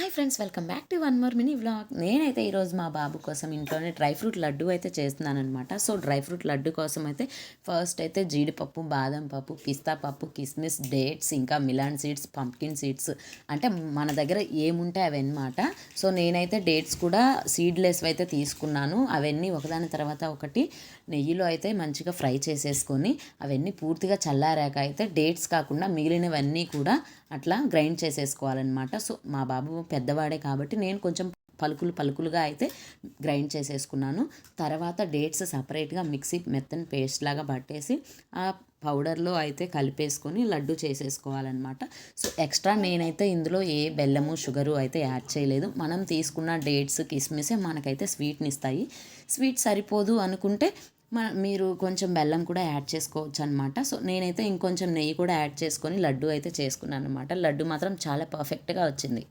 Hi friends, welcome back to one more mini vlog. నేనైతే ఈరోజు మా బాబు కోసం ఇంట్లోనే డ్రై ఫ్రూట్ లడ్డు అయితే చేస్తున్నానమాట. సో డ్రై ఫ్రూట్ లడ్డు కోసం అయితే ఫస్ట్ అయితే జీడిపప్పు, బాదం పప్పు, పిస్తా పప్పు, కిస్మిస్, డేట్స్, ఇంకా మిలాన్ సీడ్స్, పంప్కిన్ సీడ్స్, అంటే మన దగ్గర ఏముంటే అవన్నమాట. సో నేనైతే డేట్స్ కూడా సీడ్లెస్ అయితే తీసుకున్నాను. అవన్నీ ఒకదాని తర్వాత ఒకటి నెయ్యిలో అయితే మంచిగా ఫ్రై చేసేసుకొని అవన్నీ పూర్తిగా చల్లారాక అయితే డేట్స్ కాకుండా మిగిలినవన్నీ కూడా అట్లా గ్రైండ్ చేసేసుకోవాలన్నమాట. సో మా బాబు పెద్దవాడే కాబట్టి నేను కొంచెం పలుకులుగా అయితే గ్రైండ్ చేసేసుకున్నాను. తర్వాత డేట్స్ సపరేట్గా మిక్సీ మెత్తని పేస్ట్ లాగా పట్టేసి ఆ పౌడర్లో అయితే కలిపేసుకొని లడ్డు చేసేసుకోవాలన్నమాట. సో ఎక్స్ట్రా నేనైతే ఇందులో ఏ బెల్లము షుగరు అయితే యాడ్ చేయలేదు. మనం తీసుకున్న డేట్స్ కిస్మిసే మనకైతే స్వీట్ని ఇస్తాయి. స్వీట్ సరిపోదు అనుకుంటే మీరు కొంచెం బెల్లం కూడా యాడ్ చేసుకోవచ్చు అనమాట. సో నేనైతే ఇంకొంచెం నెయ్యి కూడా యాడ్ చేసుకొని లడ్డు అయితే చేసుకున్నాను అనమాట. లడ్డు మాత్రం చాలా పర్ఫెక్ట్గా వచ్చింది.